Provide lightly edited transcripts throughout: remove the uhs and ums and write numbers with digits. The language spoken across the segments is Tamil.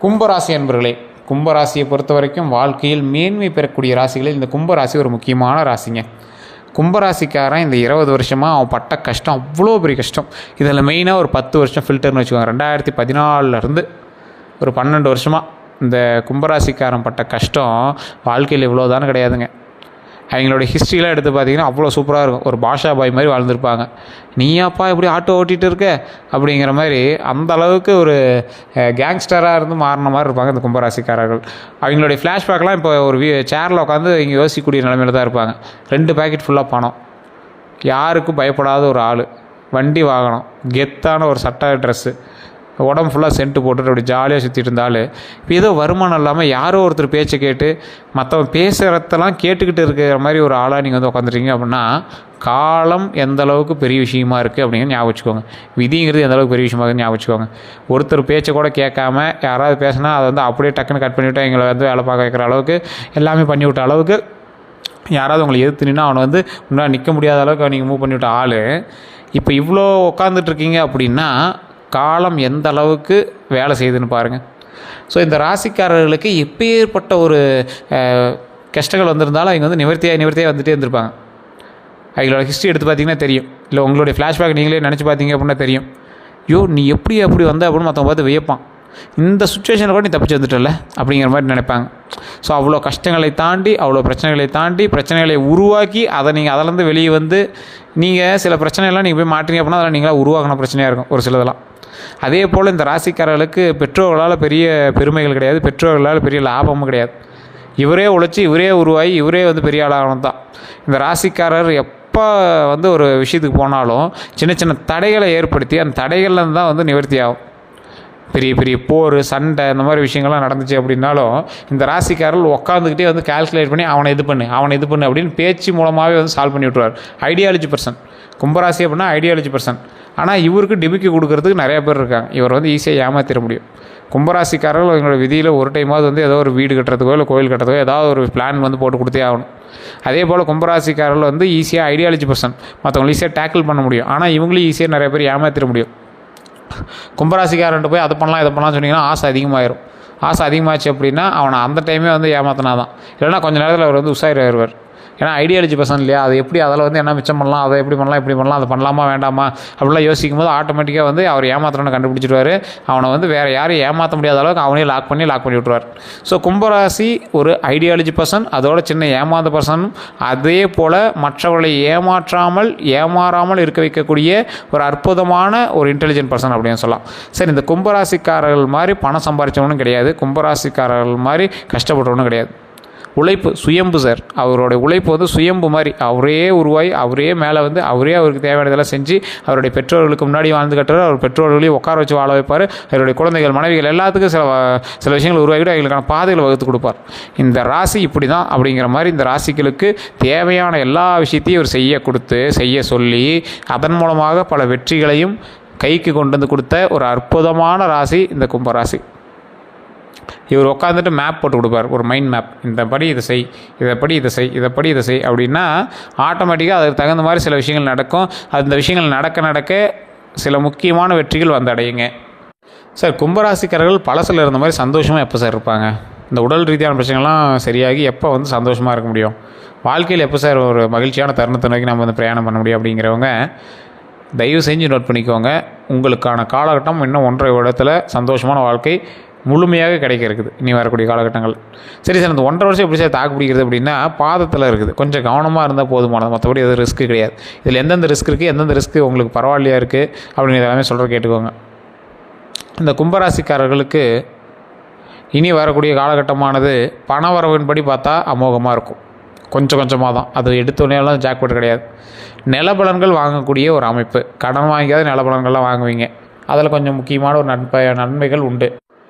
கும்பராசி அன்பர்களே, கும்பராசியை பொறுத்த வரைக்கும் வாழ்க்கையில் மேன்மை பெறக்கூடிய ராசிகளில் இந்த கும்பராசி ஒரு முக்கியமான ராசிங்க. கும்பராசிக்காரன் இந்த 20 வருஷமாக அவன் பட்ட கஷ்டம் அவ்வளோ பெரிய கஷ்டம். இதில் மெயினாக ஒரு 10 வருஷம் ஃபில்டர்னு வச்சுக்கோங்க. 2014 ஒரு 12 வருஷமாக இந்த கும்பராசிக்காரன் பட்ட கஷ்டம் வாழ்க்கையில் இவ்வளோதானு கிடையாதுங்க. அவங்களோட ஹிஸ்ட்ரிலாம் எடுத்து பார்த்தீங்கன்னா அவ்வளோ சூப்பராக இருக்கும். ஒரு பாஷா பாய் மாதிரி வாழ்ந்துருப்பாங்க. நீயாப்பா எப்படி ஆட்டோ ஓட்டிகிட்டு இருக்க அப்படிங்கிற மாதிரி அந்த அளவுக்கு ஒரு கேங்ஸ்டராக இருந்து மாறின மாதிரி இருப்பாங்க இந்த கும்பராசிக்காரர்கள். அவங்களுடைய ஃப்ளாஷ்பேக்லாம் இப்போ ஒரு சேரில் உட்காந்து இங்கே யோசிக்கக்கூடிய நிலைமையில் தான் இருப்பாங்க. 2 பாக்கெட் ஃபுல்லாக பணம், யாருக்கும் பயப்படாத ஒரு ஆள், வண்டி வாகனம், கெத்தான ஒரு சட்டை, ட்ரெஸ்ஸு, உடம்பு ஃபுல்லாக சென்ட்டு போட்டுட்டு அப்படி ஜாலியாக சுற்றிட்டு இருந்தாலும் இப்போ ஏதோ வருமானம் இல்லாமல் யாரோ ஒருத்தர் பேச்சை கேட்டு மற்றவன் பேசுகிறதெல்லாம் கேட்டுக்கிட்டு இருக்கிற மாதிரி ஒரு ஆளாக நீங்கள் வந்து உட்காந்துருக்கீங்க அப்படின்னா காலம் எந்த அளவுக்கு பெரிய விஷயமா இருக்குது அப்படிங்கிற ஞாபகம் வச்சுக்கோங்க. விதிங்கிறது எந்த அளவுக்கு பெரிய விஷயமா இருக்குது ஞாபகம் வச்சுக்கோங்க. ஒருத்தர் பேச்சை கூட கேட்காம யாராவது பேசினா அதை வந்து அப்படியே டக்குன்னு கட் பண்ணிவிட்டு எங்களை வந்து வேலை பார்க்க வைக்கிற அளவுக்கு எல்லாமே பண்ணிவிட்ட அளவுக்கு யாராவது உங்களை எதிர்த்து நின்னா அவனை வந்து முன்னாடி நிற்க முடியாத அளவுக்கு நீங்கள் மூவ் பண்ணிவிட்ட ஆள் இப்போ இவ்வளோ உட்காந்துட்ருக்கீங்க அப்படின்னா காலம் எந்த அளவுக்கு வேலை செய்யுதுன்னு பாருங்கள். ஸோ இந்த ராசிக்காரர்களுக்கு எப்பேற்பட்ட ஒரு கஷ்டங்கள் வந்திருந்தாலும் அவங்க வந்து நிவர்த்தியாக வந்துகிட்டே இருந்திருப்பாங்க. அவங்களோட ஹிஸ்ட்ரி எடுத்து பார்த்தீங்கன்னா தெரியும். இல்லை உங்களுடைய ஃப்ளாஷ்பேக் நீங்களே நினச்சி பார்த்தீங்க அப்படின்னா தெரியும். நீ அப்படி வந்த அப்படின்னு மற்றவங்க பார்த்து வியப்பான். இந்த சுச்சுவேஷனில் கூட நீ தப்பிச்சு வந்துட்டல அப்படிங்கிற மாதிரி நினைப்பாங்க. ஸோ அவ்வளோ கஷ்டங்களை தாண்டி, அவ்வளோ பிரச்சனைகளை தாண்டி, பிரச்சனைகளை உருவாக்கி அதை நீங்கள் அதிலேருந்து வெளியே வந்து நீங்கள் சில பிரச்சனைலாம் நீங்கள் போய் மாட்டீங்க அப்படின்னா அதெல்லாம் நீங்களாக உருவாக்கின பிரச்சனையாக இருக்கும் ஒரு சிலதெல்லாம். அதே போல் இந்த ராசிக்காரர்களுக்கு பெற்றோர்களால் பெரிய பெருமைகள் கிடையாது, பெற்றோர்களால் பெரிய லாபமும் கிடையாது. இவரே உழைச்சி, இவரே உருவாகி, இவரே வந்து பெரிய ஆளாகணும் தான். இந்த ராசிக்காரர் எப்போ வந்து ஒரு விஷயத்துக்கு போனாலும் சின்ன சின்ன தடைகளை ஏற்படுத்தி அந்த தடைகள்லேருந்து தான் வந்து நிவர்த்தி ஆகும். பெரிய பெரிய போர், சண்டை, இந்த மாதிரி விஷயங்கள்லாம் நடந்துச்சு அப்படின்னாலும் இந்த ராசிக்காரர்கள் உட்காந்துக்கிட்டே வந்து கால்குலேட் பண்ணி அவனை இது பண்ணு அப்படின்னு பேச்சு மூலமாகவே வந்து சால்வ் பண்ணி விட்டுருவார். ஐடியாலஜி பர்சன் கும்பராசி அப்படின்னா ஐடியாலஜி பர்சன். ஆனால் இவருக்கு டிபிக்கு கொடுக்கறதுக்கு நிறைய பேர் இருக்காங்க. இவர் வந்து ஈஸியாக ஏமாற்றிட முடியும். கும்பராசிக்காரர்கள் அவங்களோட விதியில் ஒரு டைமாவது வந்து ஏதோ ஒரு வீடு கட்டுறதுக்கோ இல்லை கோயில் கட்டுறதுக்கோ ஏதாவது ஒரு பிளான் வந்து போட்டு கொடுத்தே ஆகணும். அதே போல் கும்பராசிக்காரர்கள் வந்து ஈஸியாக ஐடியாலஜி பர்சன், மற்றவங்களை ஈஸியாக டேக்கிள் பண்ண முடியும். ஆனால் இவங்களையும் ஈஸியாக நிறைய பேர் ஏமாற்றிட முடியும். கும்பராசிக்காரன்ட்டு போய் அதை பண்ணலாம் இதை பண்ணலாம்னு சொன்னீங்கன்னா ஆசை அதிகமாகிடும். ஆசை அதிகமாகிடுச்சு அப்படின்னா அவனை அந்த டைமே வந்து ஏமாத்தினா தான். இல்லைன்னா கொஞ்சம் நேரத்தில் அவர் வந்து உஷார் வருவார். ஏன்னா ஐடியாலஜி பர்சன் இல்லையா, அது எப்படி அதில் வந்து என்ன மிச்சம் பண்ணலாம், அதை எப்படி பண்ணலாம், இப்படி பண்ணலாம், அதை பண்ணலாமா வேண்டாமா அப்படிலாம் யோசிக்கும் போது ஆட்டோமேட்டிக்காக வந்து அவர் ஏமாத்திரன்னு கண்டுபிடிச்சிடுவார். அவனை வந்து வேறு யாரும் ஏமாற்ற முடியாத அளவுக்கு அவனே லாக் பண்ணி விட்டுருவார். ஸோ கும்பராசி ஒரு ஐடியாலஜி பர்சன், அதோட சின்ன ஏமாந்த பர்சன். அதே போல் மற்றவர்களை ஏமாறாமல் இருக்க வைக்கக்கூடிய ஒரு அற்புதமான ஒரு இன்டெலிஜென்ட் பர்சன் அப்படின்னு சொல்லலாம். சரி, இந்த கும்பராசிக்காரர்கள் மாதிரி பணம் சம்பாதிச்சவனும் கிடையாது, கும்பராசிக்காரர்கள் மாதிரி கஷ்டப்பட்டவனும் கிடையாது. உழைப்பு சுயம்பு சார். அவருடைய உழைப்பு வந்து சுயம்பு மாதிரி அவரே உருவாகி அவரே மேலே வந்து அவருக்கு தேவையானதெல்லாம் செஞ்சு அவருடைய பெற்றோர்களுக்கு முன்னாடி வாழ்ந்து கட்டுறாரு. அவர் பெற்றோர்களையும் உட்கார வச்சு வாழ வைப்பார். அவருடைய குழந்தைகள், மனைவிகள் எல்லாத்துக்கும் சில விஷயங்கள் உருவாக்கிட்டு அவங்களுக்கான பாதைகளை வகுத்து கொடுப்பார். இந்த ராசி இப்படி தான் அப்படிங்கிற மாதிரி இந்த ராசிகளுக்கு தேவையான எல்லா விஷயத்தையும் இவர் செய்ய சொல்லி அதன் மூலமாக பல வெற்றிகளையும் கைக்கு கொண்டு வந்து கொடுத்த ஒரு அற்புதமான ராசி இந்த கும்பராசி. இவர் உட்காந்துட்டு மேப் போட்டு கொடுப்பார், ஒரு மைண்ட் மேப். இந்த படி இதை செய், இதைப்படி இதை செய் அப்படின்னா ஆட்டோமேட்டிக்காக அதுக்கு தகுந்த மாதிரி சில விஷயங்கள் நடக்கும். அந்த விஷயங்கள் நடக்க சில முக்கியமான வெற்றிகள் வந்தடையுங்க. சார், கும்பராசிக்காரர்கள் பழசில் இருந்த மாதிரி சந்தோஷமாக எப்போ சார் இருப்பாங்க? இந்த உடல் ரீதியான பிரச்சனைகள்லாம் சரியாகி எப்போ வந்து சந்தோஷமாக இருக்க முடியும்? வாழ்க்கையில் எப்போ சார் ஒரு மகிழ்ச்சியான தருணத்தை நோக்கி நம்ம வந்து பிரயாணம் பண்ண முடியும்? அப்படிங்கிறவங்க தயவு செஞ்சு நோட் பண்ணிக்கோங்க. உங்களுக்கான காலகட்டம் இன்னும் 1.5 வருடத்தில் சந்தோஷமான வாழ்க்கை முழுமையாக கிடைக்க இருக்குது இனி வரக்கூடிய காலகட்டங்கள். சரி சார், இந்த 1.5 வருஷம் எப்படி சார் தாக்கு பிடிக்கிறது அப்படின்னா பாதத்தில் இருக்குது. கொஞ்சம் கவனமாக இருந்தால் போதுமானது, மற்றபடி எதுவும் ரிஸ்க் கிடையாது. இதில் எந்தெந்த ரிஸ்க் இருக்குது, எந்தெந்த ரிஸ்க்கு உங்களுக்கு பரவாயில்லையா இருக்குது அப்படின்னு எல்லாமே சொல்கிற கேட்டுக்கோங்க. இந்த கும்பராசிக்காரர்களுக்கு இனி வரக்கூடிய காலகட்டமானது பண வரவின்படி பார்த்தா அமோகமாக இருக்கும். கொஞ்சமாக தான், அது எடுத்தோடனேலாம் ஜாக்பாட் கிடையாது. நிலபலன்கள் வாங்கக்கூடிய ஒரு அமைப்பு. கடன் வாங்கியாவது நிலபலன்கள்லாம் வாங்குவீங்க. அதில் கொஞ்சம் முக்கியமான ஒரு நன்மைகள் உண்டு.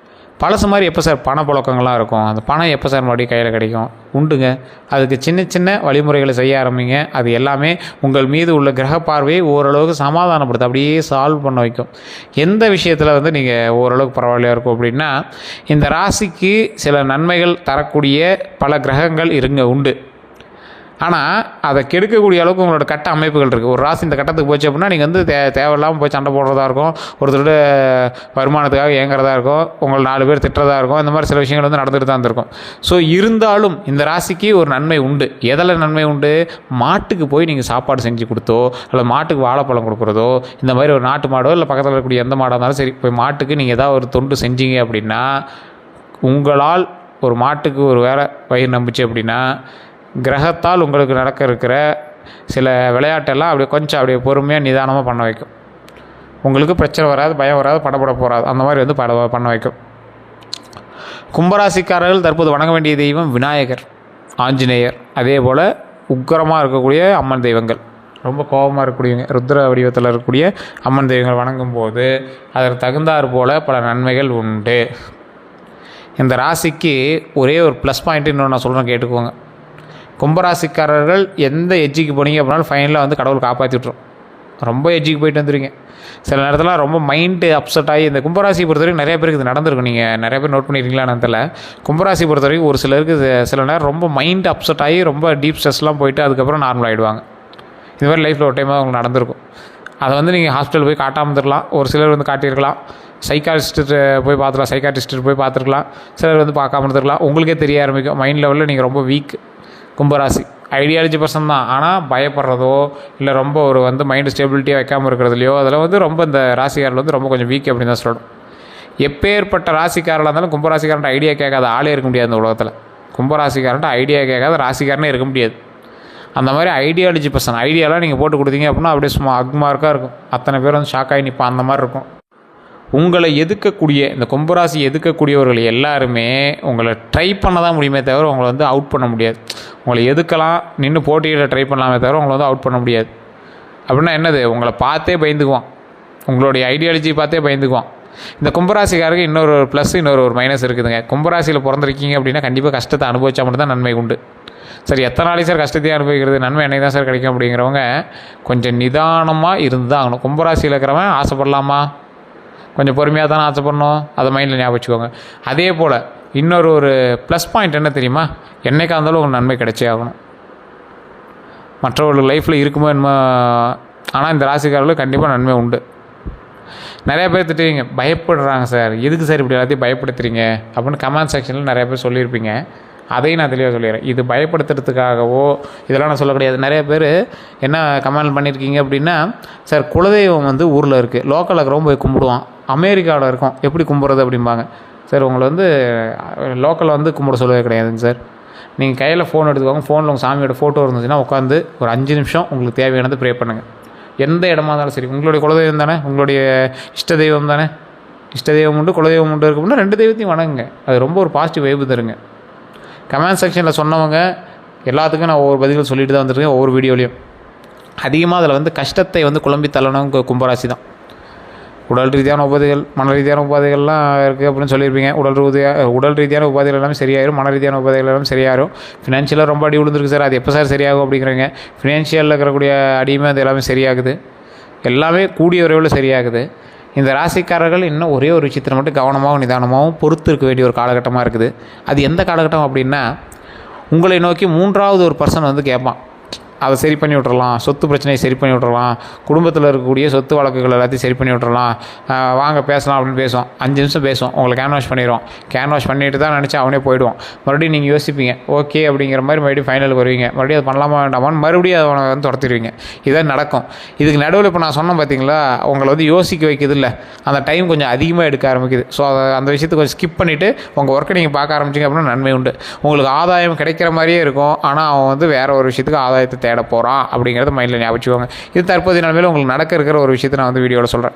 பழசு மாதிரி எப்போ சார் பணப்புழக்கங்கள்லாம் இருக்கும்? அந்த பணம் எப்போ சார் மறுபடியும் கையில் கிடைக்கும்? உண்டுங்க. அதுக்கு சின்ன வழிமுறைகளை செய்ய ஆரம்பிங்க. அது எல்லாமே உங்கள் மீது உள்ள கிரக பார்வையை ஓரளவுக்கு சமாதானப்படுத்த, அப்படியே சால்வ் பண்ண வைக்கும். எந்த விஷயத்தில் வந்து நீங்கள் ஓரளவுக்கு பரவாயில்லையாக இருக்கும் அப்படின்னா, இந்த ராசிக்கு சில நன்மைகள் தரக்கூடிய பல கிரகங்கள் உண்டு. ஆனால் அதை கெடுக்கக்கூடிய அளவுக்கு உங்களோட கட்ட அமைப்புகள் இருக்குது. ஒரு ராசி இந்த கட்டத்துக்கு போச்சு அப்படின்னா நீங்கள் வந்து தேவையில்லாமல் போய் சண்டை போடுறதா இருக்கும், ஒருத்தரோட வருமானத்துக்காக ஏங்குறதா இருக்கும், உங்களை 4 பேர் திட்டுறதா இருக்கும். இந்த மாதிரி சில விஷயங்கள் வந்து நடந்துட்டு தான் இருக்கும். ஸோ இருந்தாலும் இந்த ராசிக்கு ஒரு நன்மை உண்டு. எதில் நன்மை உண்டு? மாட்டுக்கு போய் நீங்கள் சாப்பாடு செஞ்சு கொடுத்தோ இல்லை மாட்டுக்கு வாழைப்பழம் கொடுக்குறதோ, இந்த மாதிரி ஒரு நாட்டு மாடோ இல்லை பக்கத்தில் இருக்கக்கூடிய எந்த மாடாக இருந்தாலும் சரி, போய் மாட்டுக்கு நீங்கள் ஏதாவது ஒரு தொண்டு செஞ்சீங்க அப்படின்னா, உங்களால் ஒரு மாட்டுக்கு ஒரு வேலை வயிறு நம்பிச்சு அப்படின்னா, கிரகத்தால் உங்களுக்கு நடக்க இருக்கிற சில விளையாட்டெல்லாம் அப்படியே கொஞ்சம் அப்படியே பொறுமையாக நிதானமாக பண்ண வைக்கும். உங்களுக்கு பிரச்சனை வராது, பயம் வராது, படப்பட போகாது. அந்த மாதிரி வந்து பண்ண வைக்கும். கும்பராசிக்காரர்கள் தற்போது வணங்க வேண்டிய தெய்வம் விநாயகர், ஆஞ்சநேயர், அதே போல் உக்கிரமாக இருக்கக்கூடிய அம்மன் தெய்வங்கள், ரொம்ப கோபமாக இருக்கக்கூடியவங்க, ருத்ர வடிவத்தில் இருக்கக்கூடிய அம்மன் தெய்வங்கள் வணங்கும் போது அதற்கு தகுந்தாற் போல் பல நன்மைகள் உண்டு. இந்த ராசிக்கு ஒரே ஒரு ப்ளஸ் பாயிண்ட் இன்னொன்று நான் சொல்கிறேன், கேட்டுக்கோங்க. கும்பராசிக்காரர்கள் எந்த எஜ்ஜிக்கு போனீங்க அப்படின்னாலும் ஃபைனலாக வந்து கடவுள் காப்பாற்றி விட்ரும். ரொம்ப எஜ்ஜிக்கு போயிட்டு வந்துருங்க. சில நேரத்தில் ரொம்ப மைண்டு அப்செட் ஆகி, இந்த கும்பராசி பொறுத்த வரைக்கும் நிறைய பேருக்கு இது நடந்திருக்கும். நீங்கள் நிறைய பேர் நோட் பண்ணியிருக்கீங்களா நேரத்தில்? கும்பராசி பொறுத்த வரைக்கும் ஒரு சிலருக்கு சில நேரம் ரொம்ப மைண்டு அப்செட் ஆகி ரொம்ப டீப் ஸ்ட்ரெஸ்லாம் போயிட்டு அதுக்கப்புறம் நார்மல் ஆகிடுவாங்க. இது மாதிரி லைஃப்பில் ஒரு டைமாக உங்களுக்கு நடந்திருக்கும். அதை வந்து நீங்கள் ஹாஸ்பிட்டல் போய் காட்டாமல் இருந்திருக்கலாம், ஒரு சிலர் வந்து காட்டியிருக்கலாம், சைக்காட்ரிஸ்ட்டு போய் பார்த்துக்கலாம், சைக்காட்ரிஸ்ட்டு போய் பார்த்துருக்கலாம், சிலர் வந்து பார்க்காம இருந்திருக்கலாம். உங்களுக்கே தெரிய ஆரம்பிக்கும் மைண்ட் லெவலில் நீங்கள் ரொம்ப வீக். கும்பராசி ஐடியாலஜி பர்சன் தான், ஆனால் பயப்படுறதோ இல்லை ரொம்ப ஒரு வந்து மைண்டு ஸ்டெபிலிட்டியாக வைக்காமல் இருக்கிறதுலையோ அதில் வந்து ரொம்ப இந்த ராசிக்காரில் வந்து ரொம்ப கொஞ்சம் வீக் அப்படின்னு தான் சொல்லணும். எப்பேற்பட்ட ராசிக்காரலாக இருந்தாலும் கும்பராசிக்காரன்ட்ட ஐடியா கேட்காத ஆளே இருக்க முடியாது இந்த உலகத்தில். கும்பராசிக்காரன்ட்ட ஐடியா கேட்காத ராசிக்காரனே இருக்க முடியாது. அந்த மாதிரி ஐடியாலஜி பர்சன். ஐடியாலாம் நீங்கள் போட்டு கொடுத்தீங்க அப்படின்னா அப்படியே சும்மா அக்மார்க்காக இருக்கும். அத்தனை பேர் வந்து ஷாக் ஆகி நிற்பான். அந்த மாதிரி இருக்கும். உங்களை எதுக்கக்கூடிய இந்த கும்பராசி எதுக்கக்கூடியவர்கள் எல்லாருமே உங்களை ட்ரை பண்ண தான் முடியுமே தவிர உங்களை வந்து அவுட் பண்ண முடியாது. உங்களை எதுக்கலாம், நின்று போட்டியில் ட்ரை பண்ணலாமே தவிர உங்களை வந்து அவுட் பண்ண முடியாது. அப்படின்னா என்னது? உங்களை பார்த்தே பயந்துக்குவான், உங்களுடைய ஐடியாலஜி பார்த்தே பயந்துக்குவான். இந்த கும்பராசிக்காரருக்கு இன்னொரு ப்ளஸ் இன்னொரு மைனஸ் இருக்குதுங்க. கும்பராசியில் பிறந்திருக்கீங்க அப்படின்னா கண்டிப்பாக கஷ்டத்தை அனுபவிச்சா மட்டும்தான் நன்மை உண்டு. சரி, எத்தனை நாளைக்கு சார் கஷ்டத்தையே அனுபவிக்கிறது, நன்மை என்னைக்கு தான் சார் கிடைக்கும் அப்படிங்கிறவங்க கொஞ்சம் நிதானமாக இருந்து தான் ஆகணும். கும்பராசியில் இருக்கிறவன் ஆசைப்படலாமா? கொஞ்சம் பொறுமையாக தானே ஆசைப்படணும். அதை மைண்டில் ஞாபகம் வச்சுக்கோங்க. அதே போல் இன்னொரு ப்ளஸ் பாயிண்ட் என்ன தெரியுமா? என்றைக்காக இருந்தாலும் உங்களுக்கு நன்மை கிடைச்சே ஆகணும். மற்றவர்கள் லைஃப்பில் இருக்குமோ என்னமோ, ஆனால் இந்த ராசிக்காரர்களுக்கு கண்டிப்பாக நன்மை உண்டு. நிறையா பேர் திட்டுவீங்க, பயப்படுறாங்க சார், எதுக்கு சார் இப்படி எல்லாத்தையும் பயப்படுத்துறீங்க அப்படின்னு கமெண்ட் செக்ஷனில் நிறையா பேர் சொல்லியிருப்பீங்க. அதையும் நான் தெளிவாக சொல்லிடுறேன். இது பயப்படுத்துறதுக்காகவோ இதெல்லாம் நான் சொல்ல கிடையாது. நிறைய பேர் என்ன கமெண்ட் பண்ணியிருக்கீங்க அப்படின்னா, சார் குலதெய்வம் வந்து ஊரில் இருக்குது, லோக்கலில் இருக்கிறவங்க போய் கும்பிடுவான், அமெரிக்காவில் இருக்கும், எப்படி கும்பிட்றது அப்படிம்பாங்க. சார் உங்களை வந்து லோக்கலில் வந்து கும்பிட சொல்லவே கிடையாதுங்க சார். நீங்கள் கையில் ஃபோன் எடுத்துக்கோங்க, ஃபோனில் உங்கள் சாமியோட ஃபோட்டோ இருந்துச்சுன்னா உட்காந்து ஒரு 5 நிமிஷம் உங்களுக்கு தேவையானது ப்ரே பண்ணுங்கள். எந்த இடமா இருந்தாலும் சரி, உங்களுடைய குலதெய்வம் தானே, உங்களுடைய இஷ்ட தெய்வம் தானே, இஷ்ட தெய்வம் உண்டு குலதெய்வம் உண்டு இருக்கு அப்படின்னா 2 தெய்வத்தையும் வணங்குங்க. அது ரொம்ப ஒரு பாசிட்டிவ் வைப்பு தருங்க. கமெண்ட் செக்ஷனில் சொன்னவங்க எல்லாத்துக்கும் நான் ஒவ்வொரு பதில்கள் சொல்லிட்டு தான் வந்துருக்கேன். ஒவ்வொரு வீடியோலையும் அதிகமாக அதில் வந்து கஷ்டத்தை வந்து குழம்பி தள்ளணும் கும்பராசி தான். உடல் ரீதியான உபாதைகள், மன ரீதியான உபாதைகள்லாம் இருக்குது அப்படின்னு சொல்லியிருப்பீங்க. உடல் ரீதியான உபாதைகள் எல்லாமே சரியாயிரும், மன ரீதியான உபாதைகள் எல்லாமே சரியாயிரும். ஃபினான்ஷியலாக ரொம்ப அடி விழுந்துருக்கு சார், அது எப்போ சார் சரியாகும் அப்படிங்கிறீங்க. ஃபினான்ஷியலில் இருக்கக்கூடிய அடியுமே அது எல்லாமே சரியாகுது, எல்லாமே கூடிய விரைவில் சரியாகுது. இந்த ராசிக்காரர்கள் இன்னும் ஒரே ஒரு விஷயத்தில் மட்டும் கவனமாகவும் நிதானமாகவும் பொறுத்து இருக்க வேண்டிய ஒரு காலகட்டமாக இருக்குது. அது எந்த காலகட்டம் அப்படின்னா, உங்களை நோக்கி 3வது ஒரு பர்சன் வந்து கேட்பான், அதை சரி பண்ணி விட்றலாம், சொத்து பிரச்சனையை சரி பண்ணி விட்றலாம், குடும்பத்தில் இருக்கக்கூடிய சொத்து வழக்குகள் எல்லாத்தையும் சரி பண்ணி விட்றலாம், வாங்க பேசலாம் அப்படின்னு பேசுவோம். 5 நிமிஷம் பேசுவோம், உங்களை கேன்வாஷ் பண்ணிடுவோம். கேன்வாஷ் பண்ணிட்டு தான் நினச்சி அவனே போயிடுவோம். மறுபடியும் நீங்கள் யோசிப்பீங்க, ஓகே அப்படிங்கிற மாதிரி மறுபடியும் ஃபைனலுக்கு வருவீங்க. மறுபடியும் அது பண்ணலாமா வேண்டாமான்னு மறுபடியும் அவனை வந்து துரத்திடுவீங்க. இதான் நடக்கும். இதுக்கு நடுவில் இப்போ நான் சொன்னேன் பார்த்தீங்களா, உங்களை வந்து யோசிக்க வைக்குது இல்லை, அந்த டைம் கொஞ்சம் அதிகமாக எடுக்க ஆரம்பிக்குது. ஸோ அந்த விஷயத்தை கொஞ்சம் ஸ்கிப் பண்ணிவிட்டு உங்கள் ஒர்க்கை நீங்கள் பார்க்க ஆரம்பிச்சிங்க அப்படின்னா நன்மை உண்டு. உங்களுக்கு ஆதாயம் கிடைக்கிற மாதிரியே இருக்கும், ஆனால் அவன் வந்து வேறு ஒரு விஷயத்துக்கு ஆதாயத்தை தேட போகிறான் அப்படிங்கிறத மைண்டில் ஞாபகம். இது தற்போதைய நிலைமையில் உங்களுக்கு நடக்க இருக்கிற ஒரு விஷயத்தை நான் வந்து வீடியோவில் சொல்கிறேன்.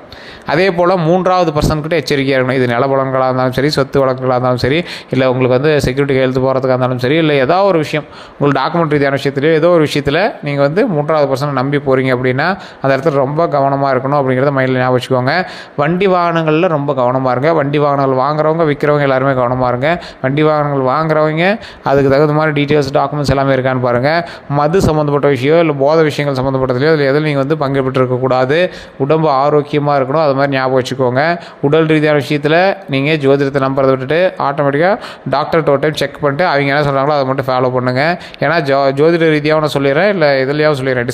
அதே போல் 3வது பர்சன்கிட்ட எச்சரிக்கையாக இருக்கணும். இது நிலபலங்களாக இருந்தாலும் சரி, சொத்து வழக்குகளாக இருந்தாலும் சரி, இல்லை உங்களுக்கு வந்து செக்யூரிட்டி கையெழுத்து போகிறதுக்காக இருந்தாலும் சரி, இல்லை ஏதாவது ஒரு விஷயம் உங்களுக்கு டாக்குமெண்ட் ரீதியான விஷயத்துலையோ ஏதோ ஒரு விஷயத்தில் நீங்கள் வந்து 3வது பர்சனை நம்பி போகிறீங்க அப்படின்னா அந்த இடத்துல ரொம்ப கவனமாக இருக்கணும் அப்படிங்கிறத மைண்டில் ஞாபகம் வச்சுக்கோங்க. வண்டி வாகனங்களில் ரொம்ப கவனமாக இருங்க. வண்டி வாகனங்கள் வாங்குறவங்க விற்கிறவங்க எல்லாருமே கவனமாக இருங்க. வண்டி வாகனங்கள் வாங்குறவங்க அதுக்கு தகுந்த மாதிரி டீட்டெயில்ஸ் டாக்குமெண்ட்ஸ் எல்லாமே இருக்கான்னு பாருங்கள். மது சம்மந்தப்பட்ட சம்மந்தப்பட்ட விஷயம் இல்லை போதை விஷயங்கள் சம்மந்தப்பட்டதுலையோ அதில் எதில் நீங்கள் வந்து பங்கு பெற்றிருக்கக்கூடாது. உடம்பு ஆரோக்கியமாக இருக்கணும். அது மாதிரி ஞாபகம் வச்சுக்கோங்க. உடல் ரீதியான விஷயத்தில் நீங்கள் ஜோதிடத்தை நம்புறதை விட்டுட்டு ஆட்டோமேட்டிக்காக டாக்டர்கிட்ட ஒரு டைம் செக் பண்ணிட்டு அவங்க என்ன சொல்கிறாங்களோ அதை மட்டும் ஃபாலோ பண்ணுங்கள். ஏன்னா ஜோதிட ரீதியாக நான் சொல்லிடுறேன், இல்லை எதுலையாவும் சொல்லிடுறேன்,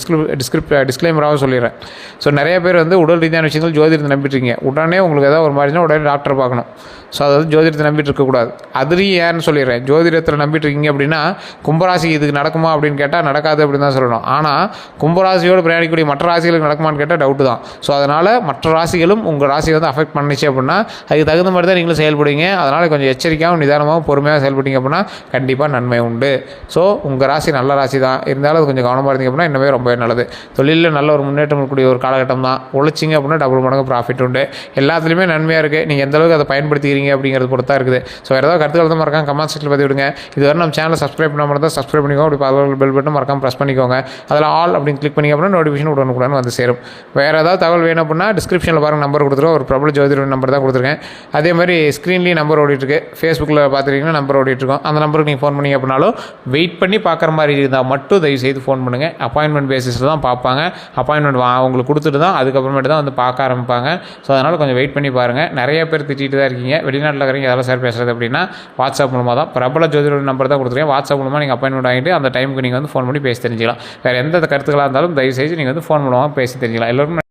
டிஸ்க்ளைமராகவும் சொல்லிடுறேன். ஸோ நிறைய பேர் வந்து உடல் ரீதியான விஷயங்கள் ஜோதிடத்தை நம்பிட்டுருக்கீங்க. உடனே உங்களுக்கு ஏதாவது ஒரு மாதிரினா உடனே டாக்டர் பார்க்கணும். ஸோ அதாவது ஜோதிடத்தை நம்பிட்டு இருக்கக்கூடாது. அதுலேயும் ஏன்னு சொல்லிடுறேன். ஜோதிடத்தில் நம்பிட்டு இருக்கீங்க அப்படின்னா கும்பராசி இதுக்கு நடக்குமா அப்படின்னு கேட்டால் நடக்காது அப்படின்னு தான் சொல்லணும். ஆனால் கும்பராசியோடு பிரயாணிக்கக்கூடிய மற்ற ராசிகளுக்கு நடக்குமான்னு கேட்டால் டவுட்டு தான். ஸோ அதனால் மற்ற ராசிகளும் உங்கள் ராசியை வந்து அஃபெக்ட் பண்ணிச்சு அப்படின்னா அதுக்கு தகுந்த மாதிரி தான் நீங்களும் செயல்படுவீங்க. அதனால் கொஞ்சம் எச்சரிக்கையாகவும் நிதானமாகவும் பொறுமையாக செயல்பட்டீங்க அப்படின்னா கண்டிப்பாக நன்மை உண்டு. ஸோ உங்கள் ராசி நல்ல ராசி தான், இருந்தாலும் அது கொஞ்சம் கவனமாக இருந்தீங்க அப்படின்னா இன்னுமே ரொம்பவே நல்லது. தொழிலில் நல்ல ஒரு முன்னேற்றம் இருக்கக்கூடிய ஒரு காலகட்டம் தான். உழைச்சிங்க அப்படின்னா டபுள் மடங்கு ப்ராஃபிட் உண்டு. எல்லாத்துலேயுமே நன்மையாக இருக்குது. நீங்கள் எந்த அளவுக்கு அதை பயன்படுத்திக்கிறீங்க அப்படிங்கிறது பொறுத்தா இருக்குது. ஸோ வேறு ஏதாவது கருத்துக்கள் தான் மறக்காம கமெண்ட் செக்ஷனில் பதிவு விடுங்க. இதுவரை நம்ம சேனலை சப்ஸ்கிரைப் பண்ணாமல் இருந்தால் சப்ஸ்கிரைப் பண்ணிக்கோங்க. அப்படி பக்கத்தில் பெல் பட்டன் மறக்காம ப்ரெஸ் பண்ணிக்கோங்க. அதில் ஆல் அப்படின்னு கிளிக் பண்ணிங்க அப்படின்னா நோட்டிஃபிகேஷன் உடனுக்குடன் வந்து சேரும். வேறு ஏதாவது தகவல் வேணும் அப்படின்னா டிஸ்கிரிப்ஷனில் பாருங்கள், நம்பர் கொடுத்துருக்கோம். ஒரு பிரபல ஜோதிடர் நம்பர் தான் கொடுத்துருக்கேன். அதே மாதிரி ஸ்க்ரீன்லேயும் நம்பர் ஓடிட்டுருக்கு. ஃபேஸ்புக்கில் பார்த்துருக்கீங்கன்னா நம்பர் ஓடிட்டுருக்கோம். அந்த நம்பருக்கு நீங்கள் ஃபோன் பண்ணிங்க அப்படின்னாலும் வெயிட் பண்ணி பார்க்குற மாதிரி இருந்தால் மட்டும் தயவு செய்து ஃபோன் பண்ணுங்கள். அப்பாயின்மெண்ட் பேசிஸில் தான் பார்ப்பாங்க. அப்பாயின்மெண்ட் அவங்களுக்கு கொடுத்துட்டு தான் அதுக்கப்புறமேட்டு தான் வந்து பார்க்க ஆரம்பிப்பாங்க. ஸோ அதனால் கொஞ்சம் வெயிட் பண்ணி பாருங்கள். நிறைய பேர் திட்டிகிட்டு தான் இருக்கீங்க. வெளிநாட்டில் இருக்கிறீங்க அதெல்லாம் சார் பேசுகிறது அப்படின்னா வாட்ஸ்அப் மூலமாக தான். பிரபல ஜோதிடர் நம்பர் தான் கொடுத்துருக்கேன். வாட்ஸ்அப் மூலமாக நீங்கள் அப்பாயின்மெண்ட் வாங்கிட்டு அந்த டைமுக்கு நீங்கள் வந்து ஃபோன் பண்ணி பேசி தெரிஞ்சிக்கலாம். வேறு எந்த கருத்துக்களாக இருந்தாலும் தயவு செய்து நீங்கள் வந்து ஃபோன் மூலமாக பேசி தெரிஞ்சிக்கலாம். எல்லோருக்கும்